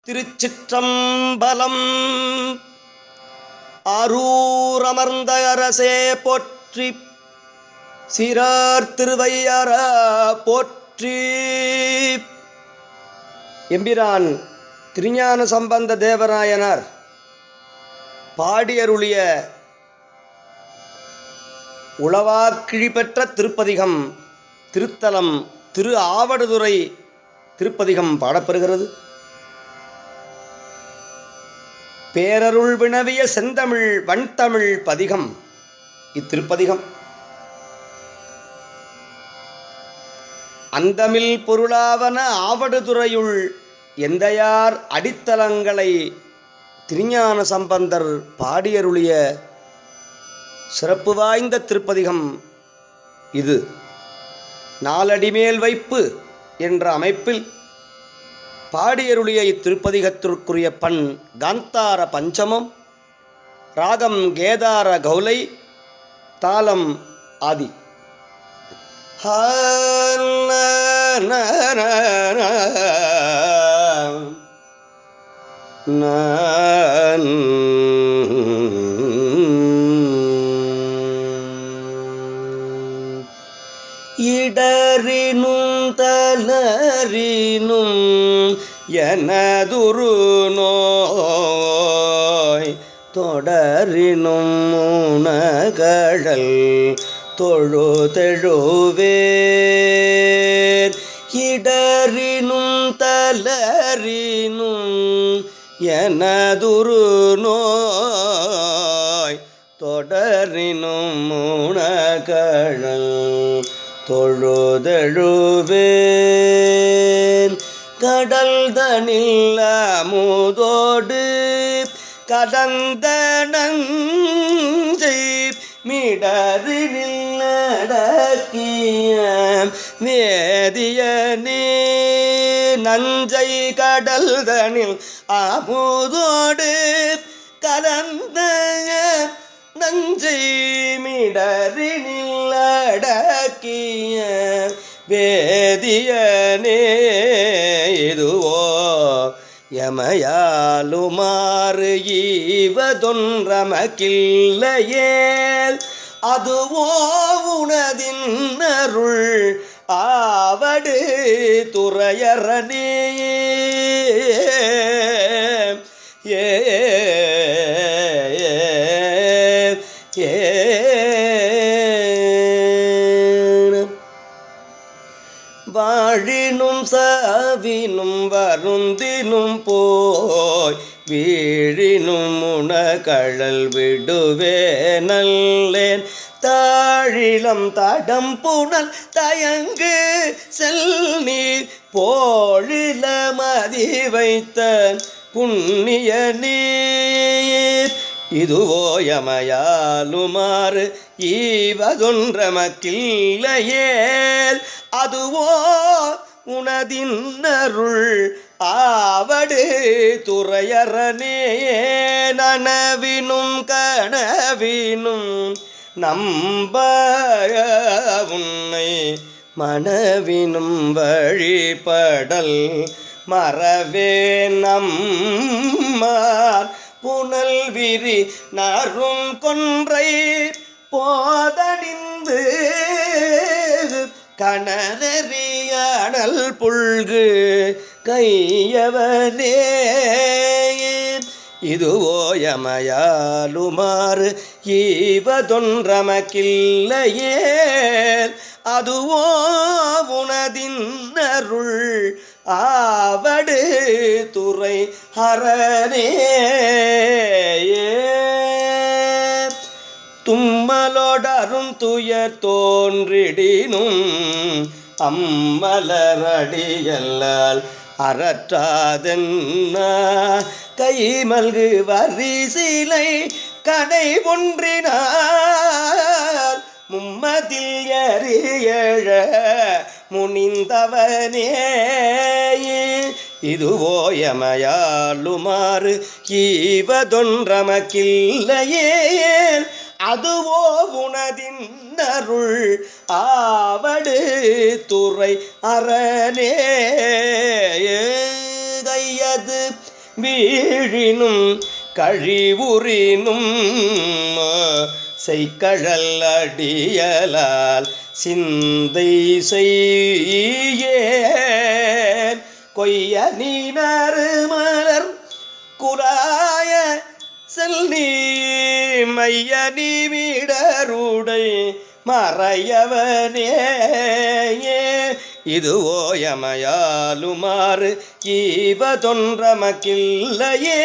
திருச்சிற்றம்பலம். ஆரூர் அமர்ந்த அரசே போற்றி, சீரார் திருவையர போற்றி. எம்பிரான் திருஞான சம்பந்த தேவராயனார் பாடியருளிய உளவாக்கிழி பெற்ற திருப்பதிகம் திருத்தலம் திரு ஆவடுதுறை திருப்பதிகம் பாடப்பெறுகிறது. பேரருள் வினவிய செந்தமிழ் வண்தமிழ் பதிகம் இத்திருப்பதிகம். அந்தமில் பொருளாவன ஆவடுதுறையுள் எந்தையார் அடித்தலங்களை திருஞான சம்பந்தர் பாடியருளிய சிறப்பு வாய்ந்த திருப்பதிகம் இது. நாலடிமேல் வைப்பு என்ற அமைப்பில் பாடியருளிய இத்திருப்பதிகத்திற்குரிய பண் காந்தார பஞ்சமம், ராகம் கேதார கௌலை, தாளம் ஆதி. இடறினும் தளரினும் எனதுரு நோய் தொடரினும் உணகழல் தொழுதெழுவேர். இடறினும் தளரினும் எனதுரு நோய் தொடரினும் உணகழல் தொழுதெழுவேன். கடல் தனில் அமுதோடு கடந்த நஞ்சை மிடரினில் நடக்கிய வேதியனே. நஞ்சை கடல் தனில் அமுதோடு கலந்த நஞ்சை மிடரினில் அடக்கிய வேதியனே. இதுவோ எமையாலுமாறு ஈவதொன்றமக்கில்லையேல் அதுவோ உனதின் அருள் ஆவடு துறையரணே. ஏ வாழினும் சாவினும் வருந்தினும் போய் வீழினும் உணகழல் விடுவே நல்லேன். தாழிலம் தடம் புனல் தயங்கு செல்நீர் போழில மதி வைத்த புண்ணிய நீர். இதுவோ எமையாலுமாறு ஈவதொன்றமக்கில்லையேல் அதுவோ உனதின் அருள் ஆவடு துறையரணே. நனவினும் கனவினும் நம்ப உன்னை மனவினும் வழிபடல் மறவே நம்மார் புனல் விரி நறும் கொன்றை போதணிந்து கணலறியானல் புல்கு கையவனே. இதுவோ எமையாலுமாறு ஈவதொன்றமக்கில்லையேல் அதுவோ உனதின் அருள் ஆவடு துறை அரணே. தும்மலோடரும் துயர் தோன்றிடினும் அம்மலரடியல்லால் அறற்றாதென்ன கைமல்கு வரிசிலை கடை ஒன்றினால் மும்மதில் எறியழ முனிந்தவனே. இதுவோ எமையாலுமாறு ஈவதொன்றமக்கில்லையேல் அதுவோ உனதின் அருள் ஆவடு துறை அரணே. கைய செய்தது வீழினும் கழிவுறினும் செய்கழல் அடியலால் சிந்தை செய்யேன் கொய்ய நீனரு மலர் குராய செல்நீ மைய நீவிடருடை மறையவனே இதுவோ எமையாலுமாறு ஈவதொன்றமக்கில்லையே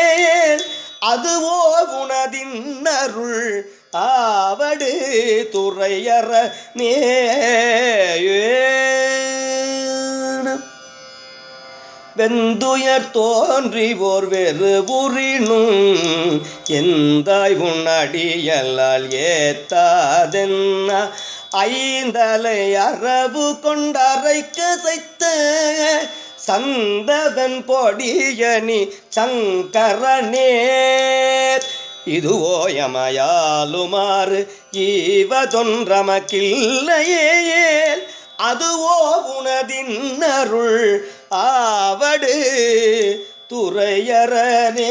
அதுவோ உனதின் அருள் ஆவடு துறையறனே வெந்துயர் தோன்றிவோர் வெறு புரினும் எந்தாய் உன்னடியலால் ஏத்தாதென்ன ஐந்தலை அரவு கொண்டரைக்க செய்த சந்ததன் பொடியணி சங்கரனே இதுவோ எமையாலுமாறு ஈவதொன்றமக்கில்லையே அதுவோ உனதின் அருள் ஆவடு துறையறனே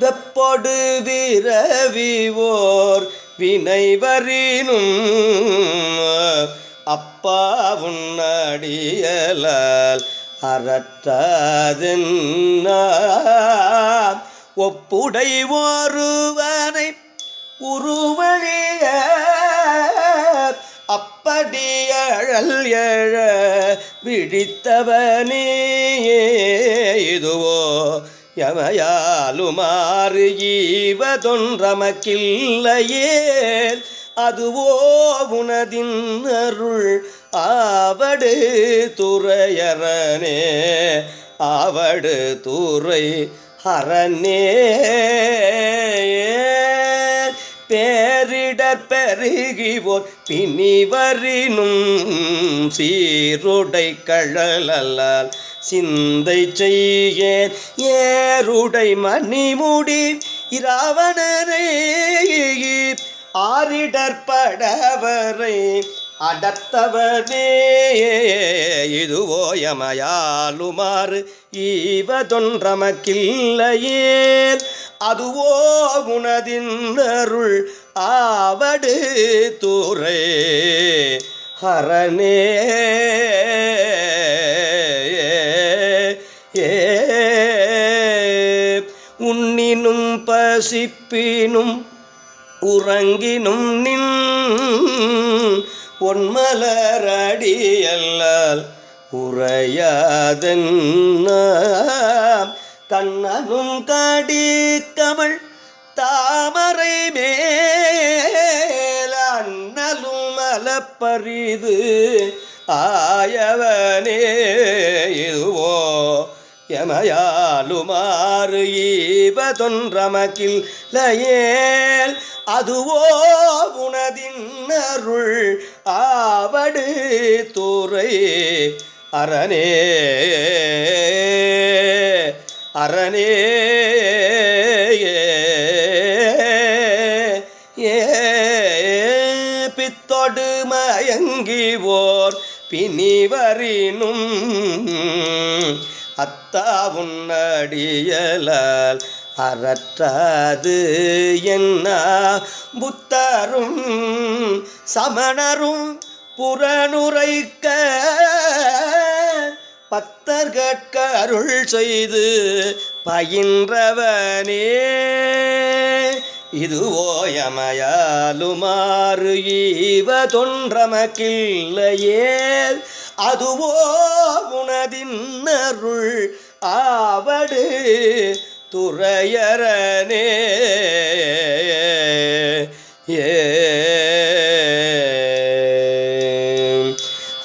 வெப்பொடு விரவிவோர் வினைவரினும் அப்பா உன்னடியலால் அறற்றாதென்ன ஒப்புடை ஒருவனை உருவழிய அப்படி அழல் எழ விழித்தவனே இதுவோ எமையாலுமாறு ஈவதொன்றமக்கில்லையே அதுவோ உனதின் அருள் ஆவடு துறையறனே ஆவடு துறை அரணே பேரிடர் பெருகிவோர் பிணிவரினும் சீருடை கழலால் சிந்தை செய்யேன் ஏருடை மணிமுடி இராவணரை ஆரிடற்படவரை அடர்த்தவனே இதுவோ எமையாலுமாறு ஈவதொன்றமக்கில்லையே அதுவோ உனதின் அருள் ஆவடு துறை அரணே உண்ணினும் பசிப்பினும் உறங்கினும் நின் பொன்மலரடியல்லால் உரையாதென்ன கண்ணனும் கடிக்கமள் தாமரை மேல் அண்ணலும் மலப்பரிது ஆயவனே இதுவோ எமையாலுமாறு ஈவதொன்றமக்கில்லையேல் அதுவோ உனதின் அருள் ஆவடு துறை அரணே அரணே பித்தொடு மயங்கிவோர் பிணிவரினும் அத்தா உன்னடியலால் அறற்றாது என்ன புத்தரும் சமணரும் புறனுரைக்க பத்தர்கட்க அருள் செய்து பயின்றவனே இதுவோ எமையாலுமாறு ஈவதொன்றமக்கில்லையே அதுவோ உனதின் அருள் ஆவடு துறையறனே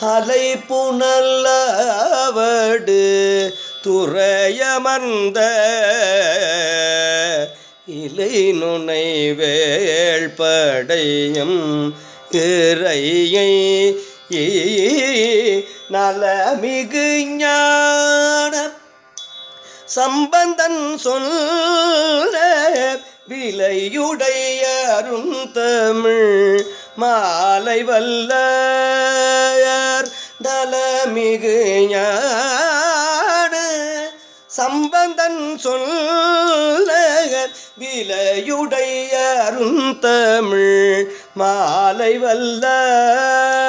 அலை புனல்லவடு துறையமர்ந்த இலை நுனை வேள்படையும் இறையை நலமிகு ஞான சம்பந்தன் சொல்ல விலையுடைய அருந்தமிழ் மாலை வல்லார் நலமிகு ஞான சம்பந்தன் சொல்ல விலையுடைய அருந்தமிழ் மாலை வல்லார்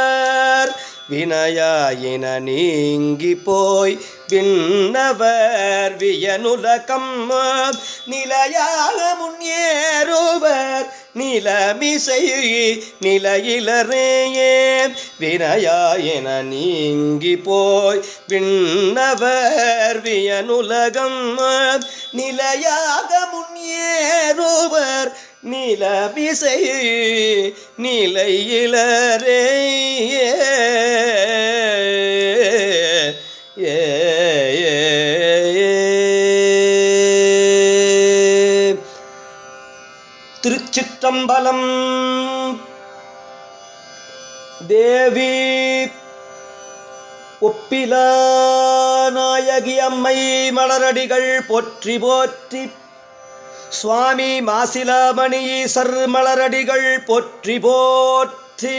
வினயாயின நீங்கி போய் விண்ணவர் வியனுலகம் நிலையாக முன்னேறுவர் நிலமிசை நிலையிலரேயே வினயாயின நீங்கி போய் விண்ணவர் வியனுலகம் நிலையாக முன்னேறுவர் நிலமிசை நிலையிலரே திருச்சிற்றம்பலம். தேவி ஒப்பிலா நாயகி அம்மை மலரடிகள் போற்றி போற்றி. சுவாமி மாசிலாமணி ஈசர் மலரடிகள் போற்றி போற்றி.